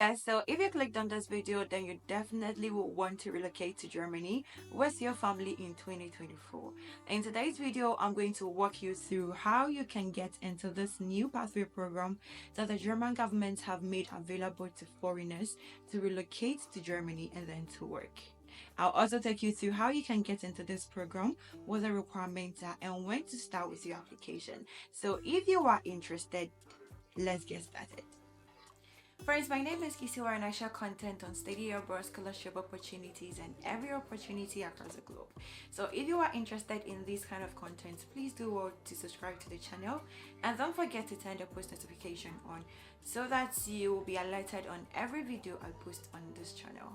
Yeah, so if you clicked on this video, then you definitely will want to relocate to Germany with your family in 2024. In today's video, I'm going to walk you through how you can get into this new pathway program that the German government have made available to foreigners to relocate to Germany and then to work. I'll also take you through how you can get into this program, what the requirements are, and when to start with your application. So if you are interested, let's get started. Friends, my name is Kisiwa and I share content on study abroad scholarship opportunities and every opportunity across the globe. So if you are interested in this kind of content, please do well to subscribe to the channel and don't forget to turn the post notification on so that you will be alerted on every video I post on this channel.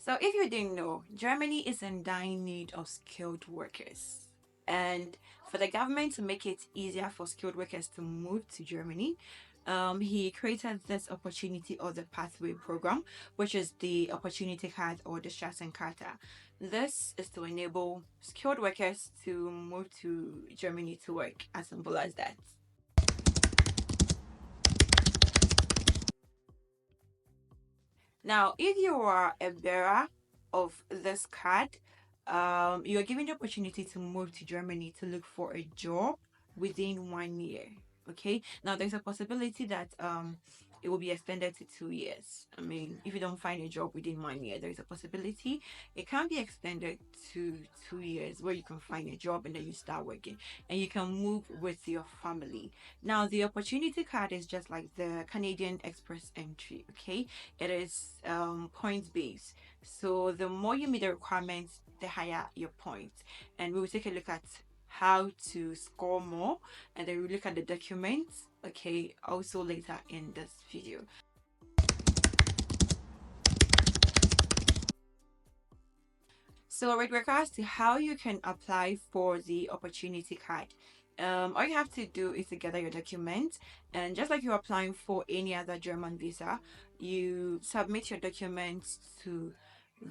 So, if you didn't know, Germany is in dire need of skilled workers. And for the government to make it easier for skilled workers to move to Germany, he created this opportunity or the pathway program, which is the opportunity card or the Chancenkarte. This is to enable skilled workers to move to Germany to work, as simple as that. Now, if you are a bearer of this card, you are given the opportunity to move to Germany to look for a job within 1 year. Okay. Now, there's a possibility that it will be extended to 2 years. I mean, if you don't find a job within 1 year, there's a possibility it can be extended to 2 years where you can find a job and then you start working and you can move with your family. Now, the opportunity card is just like the Canadian Express entry. Okay, it is points based, so the more you meet the requirements, the higher your points. And we will take a look at how to score more, and then we look at the documents, okay, also later in this video. So with regards to how you can apply for the opportunity card, all you have to do is to gather your documents, and just like you're applying for any other German visa, you submit your documents to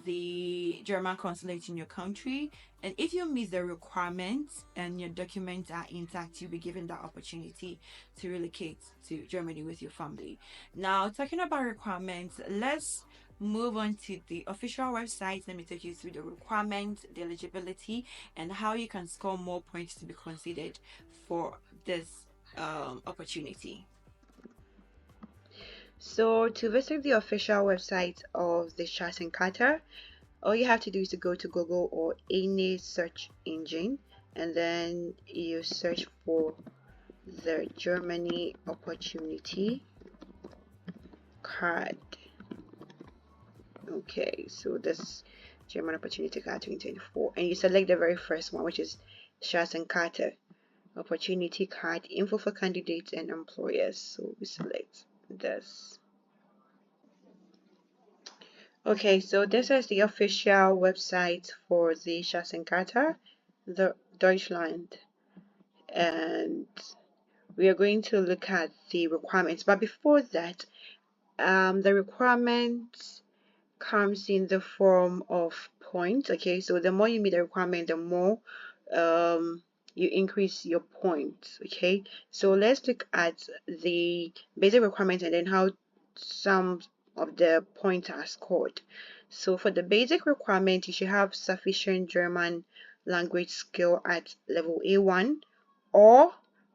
the German consulate in your country. And if you meet the requirements and your documents are intact, you'll be given that opportunity to relocate to Germany with your family. Now, talking about requirements, let's move on to the official website. Let me take you through the requirements, the eligibility, and how you can score more points to be considered for this opportunity. So to visit the official website of the Chancenkarte, all you have to do is to go to Google or any search engine, and then you search for the Germany opportunity card. Okay, so this German opportunity card 2024, and you select the very first one, which is Chancenkarte opportunity card info for candidates and employers. So we select this. Okay, so this is the official website for the Chancenkarte, the Deutschland, and we are going to look at the requirements. But before that, the requirements comes in the form of points. Okay, so the more you meet the requirement, the more you increase your points. Okay, so let's look at the basic requirements and then how some of the points are scored. So for the basic requirement, you should have sufficient German language skill at level A1 or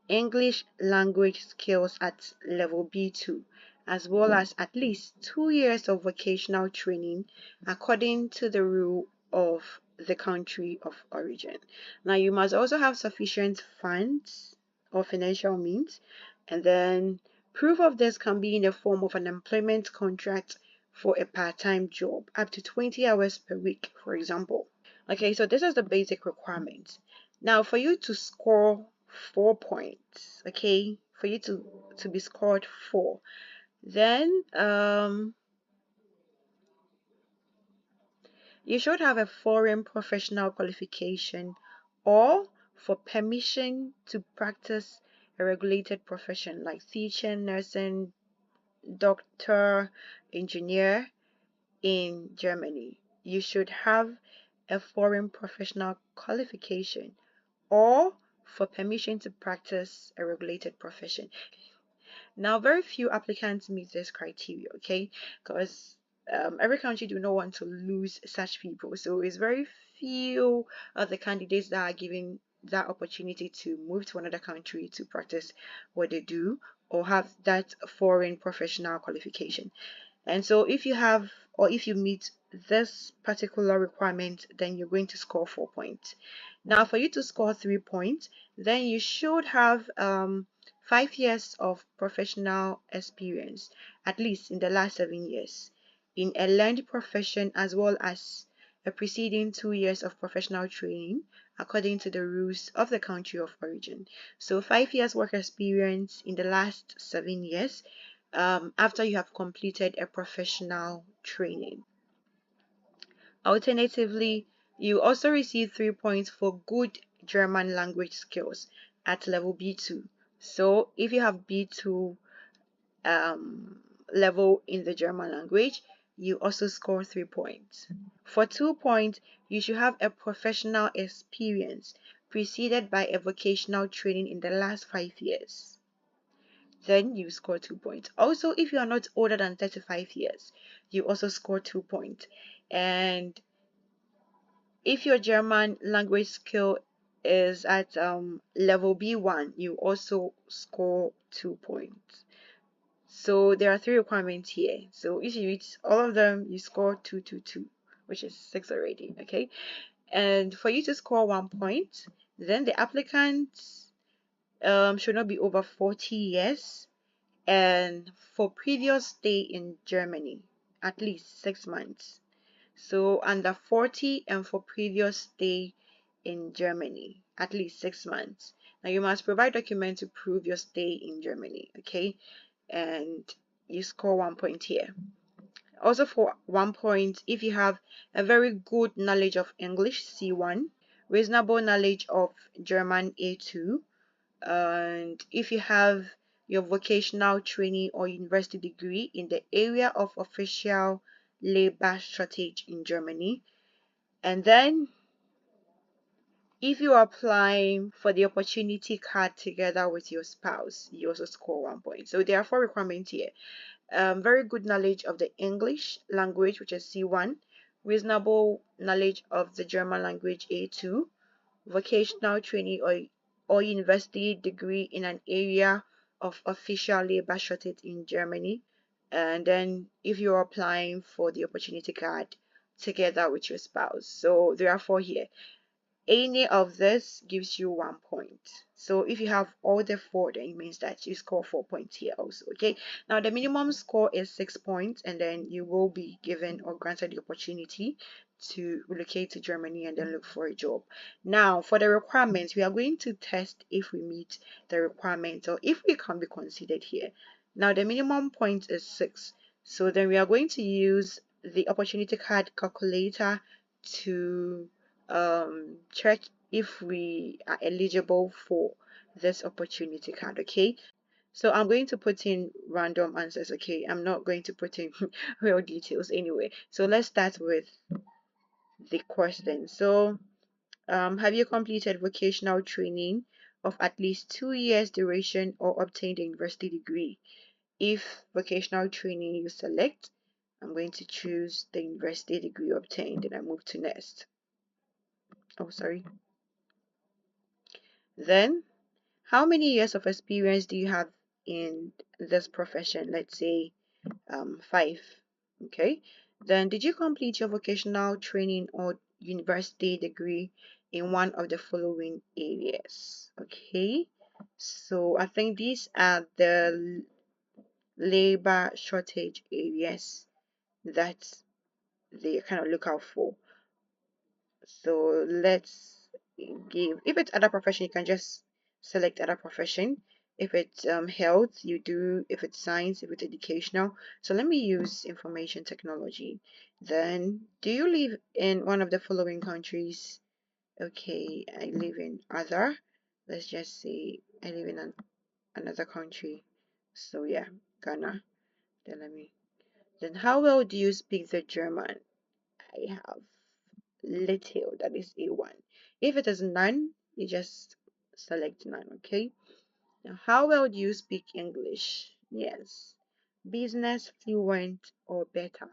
English language skills at level B2, as well as at least 2 years of vocational training according to the rule of the country of origin. Now, you must also have sufficient funds or financial means, and then proof of this can be in the form of an employment contract for a part-time job, up to 20 hours per week, for example. Okay, so this is the basic requirements. Now, for you to score 4 points, okay, for you to be scored 4, then you should have a foreign professional qualification or for permission to practice a regulated profession like teaching, nursing, doctor, engineer in Germany. You should have a foreign professional qualification, or for permission to practice a regulated profession. Now, very few applicants meet this criteria, okay? Because every country do not want to lose such people. So it's very few of the candidates that are given that opportunity to move to another country to practice what they do or have that foreign professional qualification. And so if you have or if you meet this particular requirement, then you're going to score 4 points. Now, for you to score 3 points, then you should have 5 years of professional experience, at least in the last 7 years, in a learned profession, as well as a preceding 2 years of professional training according to the rules of the country of origin. So 5 years work experience in the last 7 years after you have completed a professional training. Alternatively, you also receive 3 points for good German language skills at level B2. So if you have B2 level in the German language, you also score 3 points. For 2 points, you should have a professional experience preceded by a vocational training in the last 5 years. Then you score 2 points. Also, if you are not older than 35 years, you also score 2 points. And if your German language skill is at level B1, you also score 2 points. So there are 3 requirements here. So if you reach all of them, you score 2, which is 6 already. Okay. And for you to score 1 point, then the applicant should not be over 40 years, and for previous stay in Germany, at least 6 months. So under 40 and for previous stay in Germany, at least 6 months. Now you must provide documents to prove your stay in Germany, okay? And you score 1 point here. Also for 1 point, if you have a very good knowledge of English, C1, reasonable knowledge of German, A2, and if you have your vocational training or university degree in the area of official labor shortage in Germany, and then if you are applying for the opportunity card together with your spouse, you also score 1 point. So there are 4 requirements here. Very good knowledge of the English language, which is C1, reasonable knowledge of the German language, A2, vocational training or university degree in an area of official labor shortage in Germany. And then if you're applying for the opportunity card together with your spouse. So there are 4 here. Any of this gives you 1 point. So if you have all the 4, then it means that you score 4 points here also. Okay, now the minimum score is 6 points, and then you will be given or granted the opportunity to relocate to Germany and then look for a job. Now for the requirements, we are going to test if we meet the requirements or if we can be considered here. Now the minimum point is 6, so then we are going to use the opportunity card calculator to check if we are eligible for this opportunity card. Okay, so I'm going to put in random answers. Okay, I'm not going to put in real details anyway. So let's start with the question. So have you completed vocational training of at least 2 years duration or obtained a university degree? If vocational training you select, I'm going to choose the university degree obtained and I move to next. Oh, sorry. Then, how many years of experience do you have in this profession? Let's say 5. Okay. Then, did you complete your vocational training or university degree in one of the following areas? Okay. So, I think these are the labor shortage areas that they kind of look out for. So let's give, if it's other profession, you can just select other profession. If it's health, you do. If it's science, if it's educational. So let me use information technology. Then, do you live in one of the following countries? Okay, I live in other. Let's just say I live in another country. So yeah, Ghana. Then how well do you speak the German? I have little, that is A1. If it is none, you just select none. Okay. Now, how well do you speak English? Yes. Business, fluent, or better?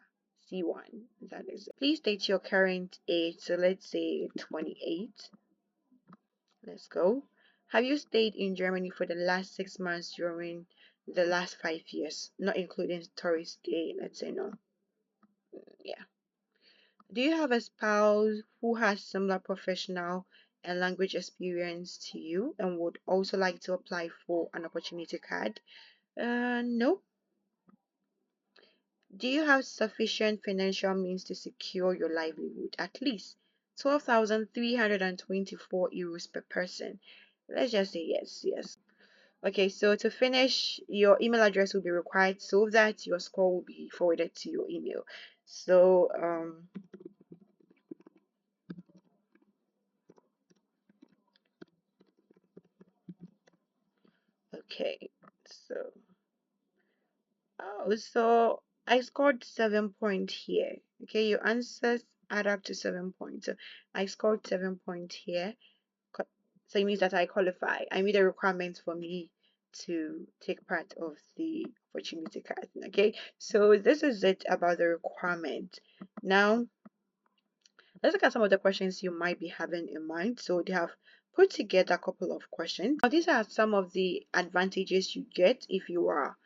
C1. That is it. Please state your current age. So let's say 28. Let's go. Have you stayed in Germany for the last 6 months during the last 5 years, not including tourist stay? Let's say no. Yeah. Do you have a spouse who has similar professional and language experience to you and would also like to apply for an opportunity card? No. Do you have sufficient financial means to secure your livelihood? At least 12,324 euros per person. Let's just say yes, yes. Okay, so to finish, your email address will be required so that your score will be forwarded to your email. So, okay, so, so I scored 7 point here. Okay, your answers add up to 7 points. So I scored 7 point here. So it means that I qualify. I meet the requirements for me to take part of the opportunity card. Okay, so this is it about the requirement. Now, let's look at some of the questions you might be having in mind. So they have put together a couple of questions. Now, these are some of the advantages you get if you are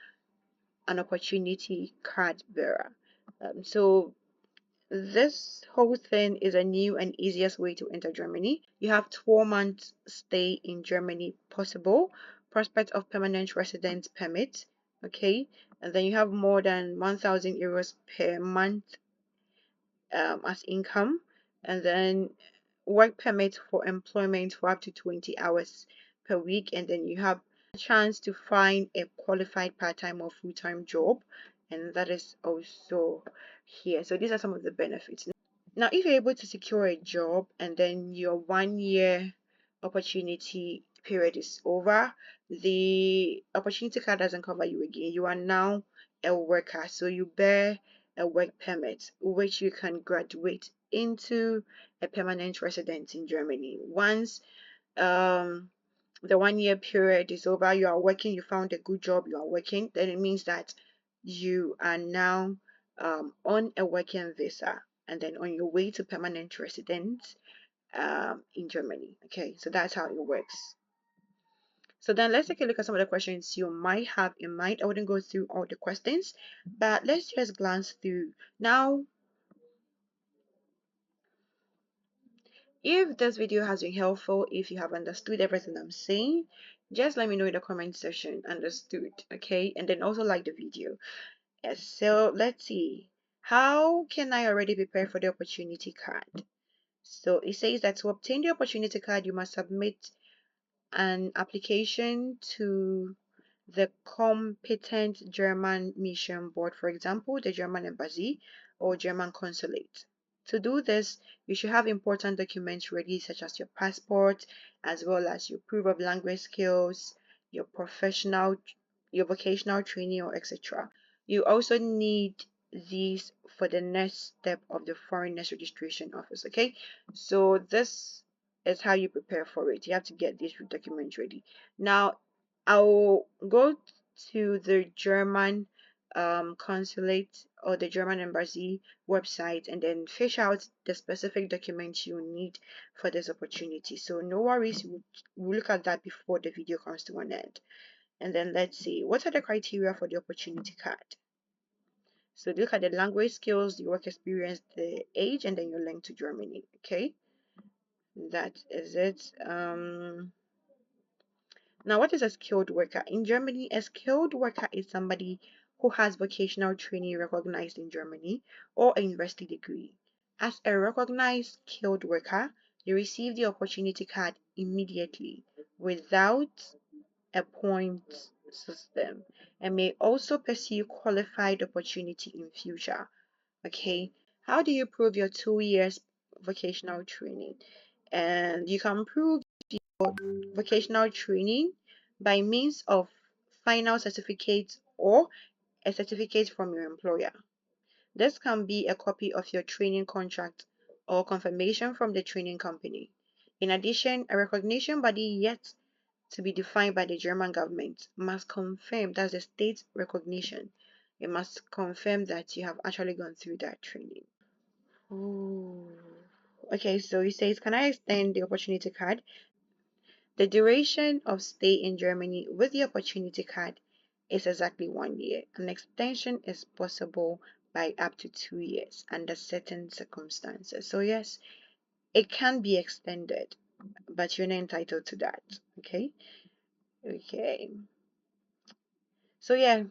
an opportunity card bearer. So this whole thing is a new and easiest way to enter Germany. You have 12 months stay in Germany possible, prospect of permanent residence permit, okay, and then you have more than 1,000 euros per month as income, and then work permit for employment for up to 20 hours per week, and then you have a chance to find a qualified part-time or full-time job, and that is also here. So these are some of the benefits. Now, if you're able to secure a job and then your 1 year opportunity period is over, the opportunity card doesn't cover you again. You are now a worker, so you bear a work permit, which you can graduate into a permanent resident in Germany. Once the 1 year period is over, you are working, you found a good job, you are working, then it means that you are now on a working visa and then on your way to permanent residence in Germany. Okay, so that's how it works. So then let's take a look at some of the questions you might have in mind. I wouldn't go through all the questions, but let's just glance through. Now, if this video has been helpful, if you have understood everything I'm saying, just let me know in the comment section, understood, okay? And then also like the video. Yes, so let's see. How can I already prepare for the opportunity card? So it says that to obtain the opportunity card, you must submit an application to the competent German mission board, for example, the German embassy or German consulate. To do this, you should have important documents ready, such as your passport, as well as your proof of language skills, your your vocational training, or etc. You also need these for the next step of the foreigners registration office. Okay, so this is how you prepare for it. You have to get these documents ready. Now, I'll go to the German consulate or the German embassy website and then fish out the specific documents you need for this opportunity. So no worries, we'll look at that before the video comes to an end. And then let's see, what are the criteria for the opportunity card? So look at the language skills, the work experience, the age, and then your link to Germany. Okay, that is it. Now, what is a skilled worker? In Germany, a skilled worker is somebody who has vocational training recognized in Germany or a university degree. As a recognized skilled worker, you receive the opportunity card immediately without a point system and may also pursue qualified opportunity in future. Okay, how do you prove your 2 years vocational training? And you can prove vocational training by means of final certificate or a certificate from your employer. This can be a copy of your training contract or confirmation from the training company. In addition, a recognition body yet to be defined by the German government must confirm, that's the state recognition. It must confirm that you have actually gone through that training. Ooh. Okay, so it says, can I extend the opportunity card? The duration of stay in Germany with the opportunity card is exactly 1 year. An extension is possible by up to 2 years under certain circumstances. So yes, it can be extended, but you're not entitled to that. Okay. Okay. So yeah,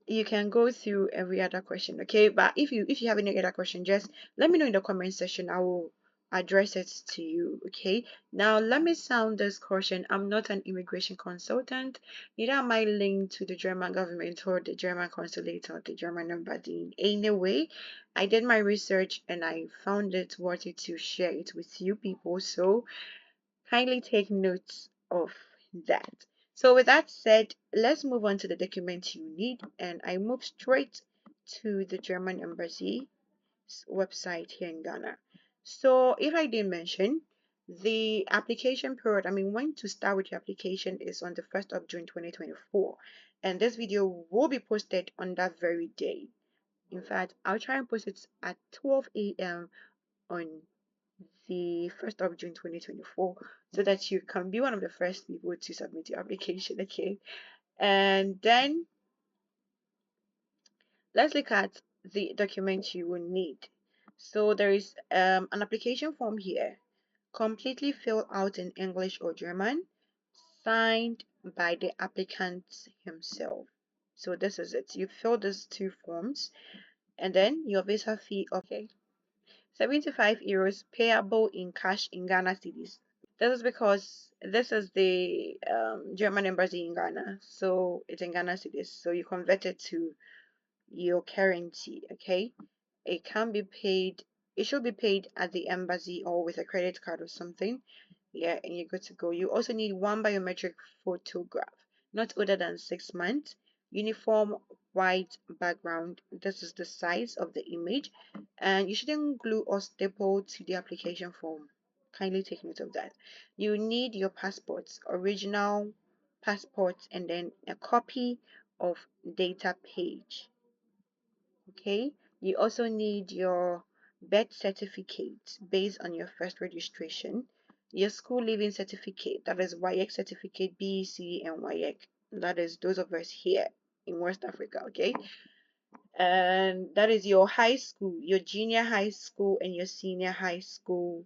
you can go through every other question, okay? But if you have any other question, just let me know in the comment section. I will address it to you, okay? Now let me sound this caution. I'm not an immigration consultant, neither am I linked to the German government or the German consulate or the German embassy in any way. I did my research and I found it worthy to share it with you people, so kindly take notes of that. So with that said, let's move on to the document you need, and I move straight to the German Embassy website here in Ghana. So if I didn't mention, the application period, I mean when to start with your application is on the 1st of June 2024, and this video will be posted on that very day. In fact, I'll try and post it at 12 a.m. on the 1st of June 2024 so that you can be one of the first people to submit your application, okay? And then let's look at the document you will need. So there is an application form here, completely filled out in English or German, signed by the applicant himself. So this is it. You fill these two forms, and then your visa fee, okay, 75 euros payable in cash in Ghana cedis. This is because this is the German embassy in Ghana, so it's in Ghana cedis. So you convert it to your currency, okay? It can be paid, it should be paid at the embassy or with a credit card or something. Yeah, and you're good to go. You also need one biometric photograph, not older than 6 months. Uniform white background. This is the size of the image, and you shouldn't glue or staple to the application form. Kindly take note of that. You need your passports, original passports, and then a copy of data page. Okay, you also need your birth certificate based on your first registration, your school leaving certificate, that is WAEC certificate, BEC and WAEC, that is those of us here in West Africa, okay? And that is your high school, your junior high school and your senior high school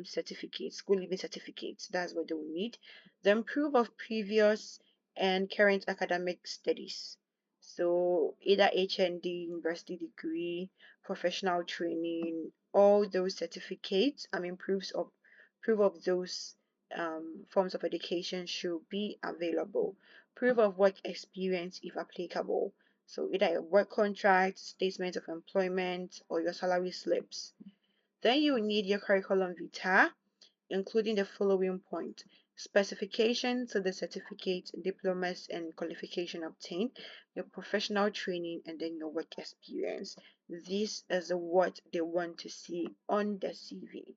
certificates, school leaving certificates. That's what they will need. Then proof of previous and current academic studies. So either HND, university degree, professional training, all those certificates, I mean proof of those forms of education should be available. Proof of work experience if applicable, so either a work contract, statement of employment, or your salary slips. Then you need your curriculum vitae, including the following point: specifications of the certificate, diplomas, and qualification obtained, your professional training, and then your work experience. This is what they want to see on the CV.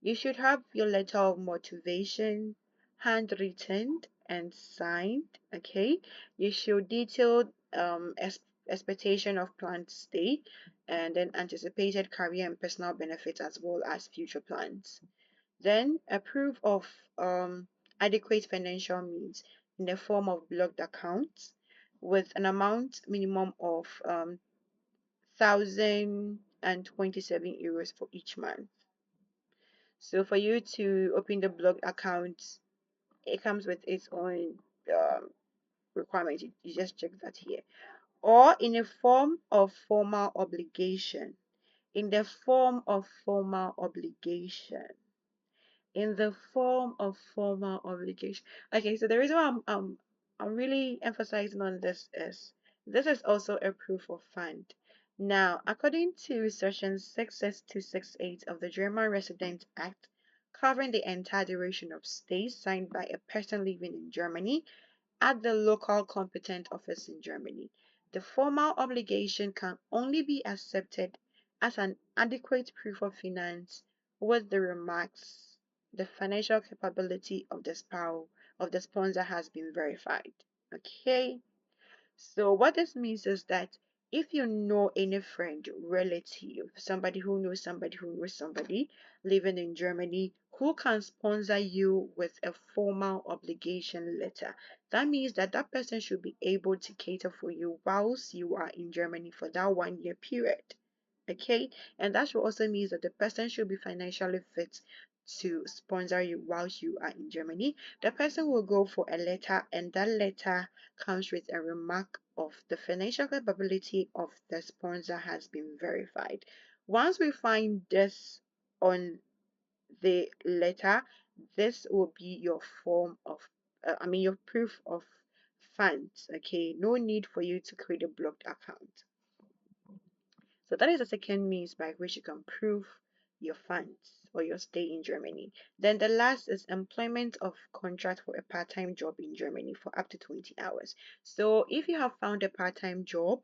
You should have your letter of motivation handwritten and signed, okay? You should detail expectation of planned stay and then anticipated career and personal benefits as well as future plans. Then a proof of adequate financial means in the form of blocked accounts with an amount minimum of 1,027 euros for each month. So for you to open the blog account, it comes with its own requirements. You just check that here. Or in a form of formal obligation. In the form of formal obligation. In the form of formal obligation. Okay, so the reason why I'm really emphasizing on this is also a proof of fund. Now, according to section 66268 of the German Resident Act, covering the entire duration of stay signed by a person living in Germany at the local competent office in Germany, the formal obligation can only be accepted as an adequate proof of finance with the remarks the financial capability of the spouse of the sponsor has been verified. Okay, so what this means is that if you know any friend, relative, somebody who knows somebody living in Germany who can sponsor you with a formal obligation letter, that means that that person should be able to cater for you whilst you are in Germany for that 1 year period. Okay, and that should also means that the person should be financially fit to sponsor you whilst you are in Germany. The person will go for a letter, and that letter comes with a remark of the financial capability of the sponsor has been verified. Once we find this on the letter, this will be your form of, your proof of funds. Okay, no need for you to create a blocked account. So that is the second means by which you can prove your funds or your stay in Germany. Then the last is employment of contract for a part-time job in Germany for up to 20 hours. So if you have found a part-time job,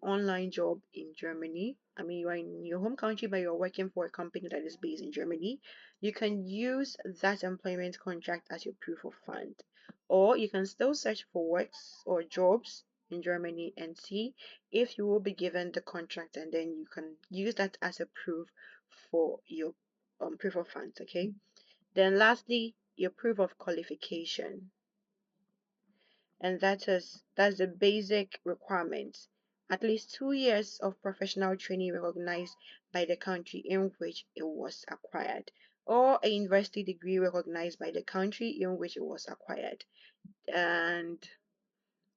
online job in Germany, you are in your home country but you're working for a company that is based in Germany, you can use that employment contract as your proof of fund. Or you can still search for works or jobs in Germany and see if you will be given the contract, and then you can use that as a proof for your proof of funds. Okay, then lastly, your proof of qualification, and that's the basic requirement, at least 2 years of professional training recognized by the country in which it was acquired, or a university degree recognized by the country in which it was acquired. And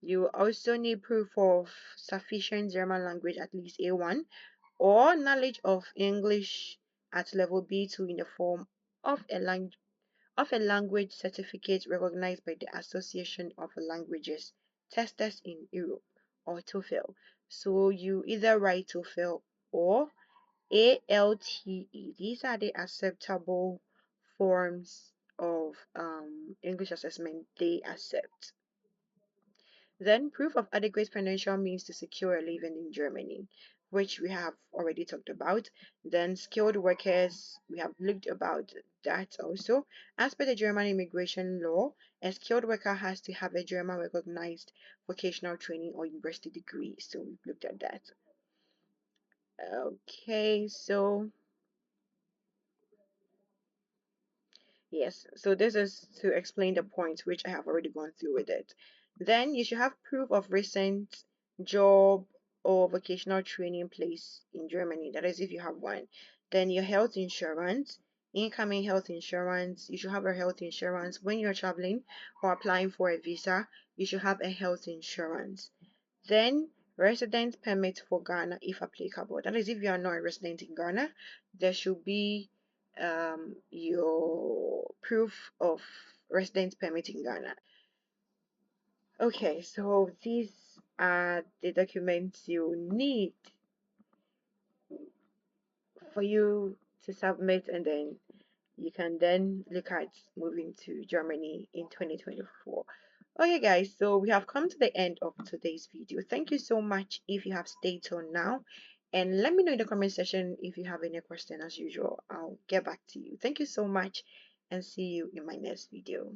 you also need proof of sufficient German language, at least A1, or knowledge of English at level B2 in the form of a language certificate recognized by the Association of Languages Testers in Europe, or TOEFL. So you either write TOEFL or ALTE. These are the acceptable forms of English assessment they accept. Then proof of adequate financial means to secure a living in Germany, which we have already talked about. Then skilled workers, we have looked about that also. As per the German immigration law, a skilled worker has to have a German recognized vocational training or university degree. So we've looked at that. Okay, so yes, so this is to explain the points which I have already gone through with it. Then you should have proof of recent job or vocational training place in Germany. That is if you have one. Then your health insurance, incoming health insurance. You should have a health insurance when you're traveling or applying for a visa. You should have a health insurance. Then residence permit for Ghana if applicable. That is if you are not a resident in Ghana, there should be your proof of residence permit in Ghana. Okay, so these are the documents you need for you to submit, and then you can then look at moving to Germany in 2024. Okay guys, so we have come to the end of today's video. Thank you so much if you have stayed till now, and let me know in the comment section if you have any question. As usual, I'll get back to you. Thank you so much, and see you in my next video.